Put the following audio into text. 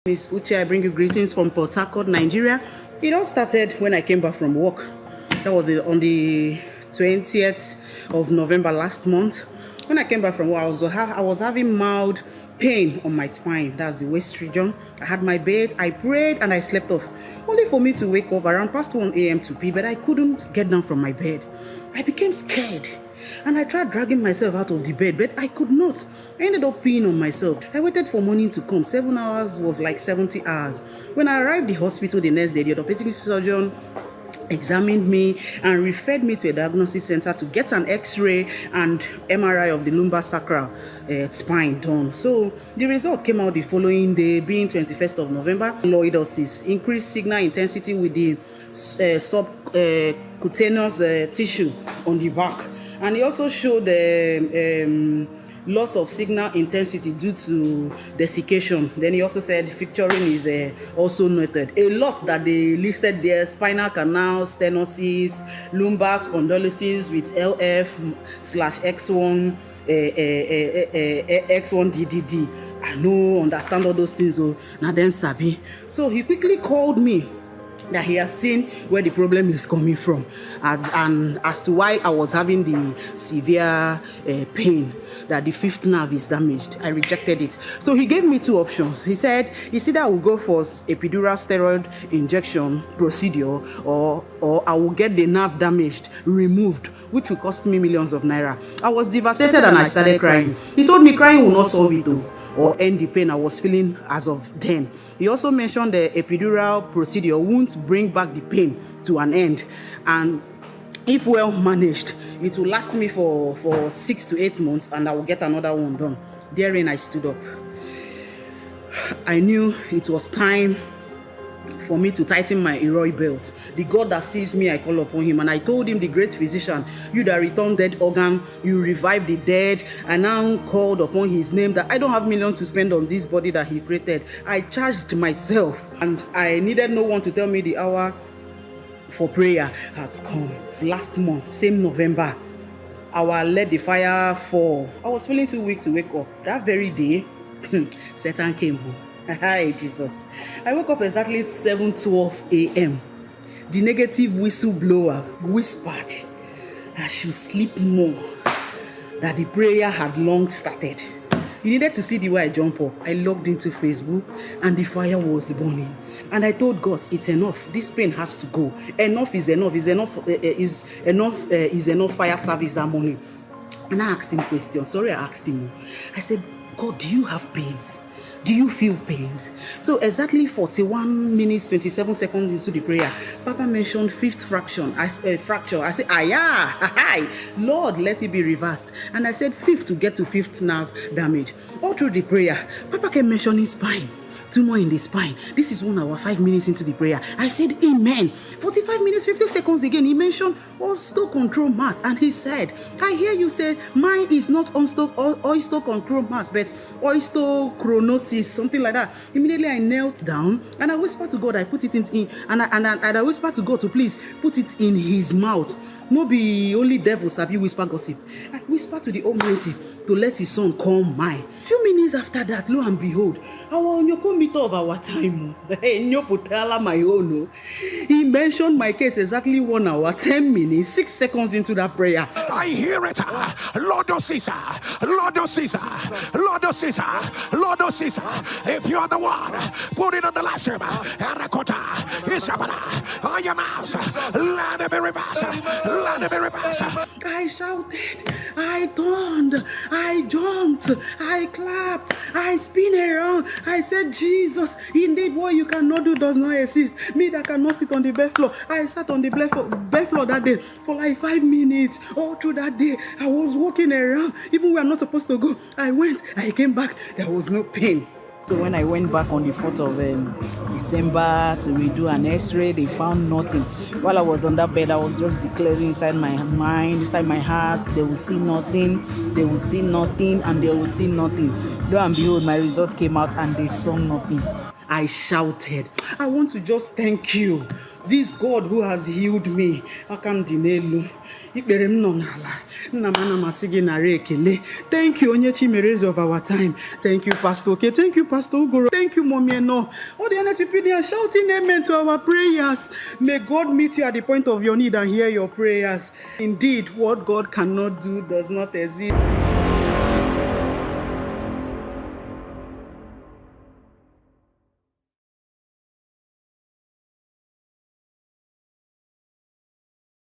Miss Uche, I bring you greetings from Port Harcourt, Nigeria. It all started when I came back from work. That was on the 20th of November last month. When I came back from work, I was having mild pain on my spine. That's the waist region. I had my bed, I prayed, and I slept off. Only for me to wake up around past 1 a.m. to pee, but I couldn't get down from my bed. I became scared. And I tried dragging myself out of the bed, but I could not. I ended up peeing on myself. I waited for morning to come. 7 hours was like 70 hours. When I arrived at the hospital the next day, the orthopedic surgeon examined me and referred me to a diagnosis center to get an x-ray and MRI of the lumbar sacral spine done. So the result came out the following day, being 21st of November. Lordosis, increased signal intensity with the subcutaneous tissue on the back. And he also showed loss of signal intensity due to desiccation. Then he also said fracturing is also noted. A lot that they listed there: spinal canal, stenosis, lumbar spondylosis with LF/X1, X1DDD. I know, understand all those things. So now then sabi. So he quickly called me that he has seen where the problem is coming from, and as to why I was having the severe pain, that the fifth nerve is damaged. I rejected it. So he gave me two options. He said, it's either I will go for epidural steroid injection procedure, or I will get the nerve damaged removed, which will cost me millions of naira. I was devastated and I started crying. He told me crying will not solve it though, or end the pain I was feeling as of then. He also mentioned the epidural procedure won't bring back the pain to an end, and if well managed, it will last me for 6 to 8 months, and I will get another one done. Therein I stood up. I knew it was time for me to tighten my heroic belt. The God that sees me, I call upon him. And I told him, the great physician, you that return dead organ, you revive the dead. I now called upon his name, that I don't have millions to spend on this body that he created. I charged myself, and I needed no one to tell me the hour for prayer has come. Last month, same November, our let the fire fall. I was feeling too weak to wake up. That very day, Satan came home. Hi, Jesus. I woke up exactly 7:12 a.m. The negative whistleblower whispered I should sleep more, that the prayer had long started. You needed to see the way I jumped up. I logged into Facebook and the fire was burning. And I told God, it's enough. This pain has to go. Enough is enough. Is enough fire service that morning. And I asked him questions. Sorry, I asked him. I said, God, do you have pains? Do you feel pains? So exactly 41 minutes, 27 seconds into the prayer, Papa mentioned fifth fracture. I said, hi, Lord, let it be reversed. And I said fifth to get to fifth nerve damage. All through the prayer, Papa kept mentioning spine. Tumor in the spine. This is 1 hour, 5 minutes into the prayer. I said, amen. 45 minutes, 50 seconds again. He mentioned osteo control mass. And he said, I hear you say, mine is not osteo control mass, but osteochronosis, something like that. Immediately I knelt down and I whispered to God, I put it in, and I whispered to God to please put it in his mouth. No be only devil sabi whisper gossip. I whispered to the Almighty to let his son come mine. Few minutes after that, lo and behold, our Onyoko meter of our time, my own. He mentioned my case exactly 1 hour, 10 minutes, 6 seconds into that prayer. I hear it. Lordosis, Lordosis, Lordosis, Lordosis. If you are the one, put it on the live stream. Arakota, Isabara, Ayamaz, let it be reversed. Let it be reversed. I shouted, I turned, I jumped, I clapped, I spin around. I said, Jesus, indeed what you cannot do does not exist. Me that cannot sit on the bed floor. I sat on the bed floor that day for like 5 minutes. All through that day, I was walking around. Even where I'm not supposed to go, I went, I came back, there was no pain. So when I went back on the 4th of December to redo an x-ray, they found nothing. While I was on that bed, I was just declaring inside my mind, inside my heart, they will see nothing, they will see nothing, and they will see nothing. Lo and behold, my result came out and they saw nothing. I shouted, I want to just thank you This God who has healed me. Akam dinelu. Ikpere m nọ n'ala. Nna m ana m asị gị nara ekele. Thank you, onye Chimereze of our time. Thank you, Pastor Okay. Thank you, Pastor Ugoro. Thank you, Mommy Eno. All the honest people, they are shouting amen to our prayers. May God meet you at the point of your need and hear your prayers. Indeed, what God cannot do does not exist.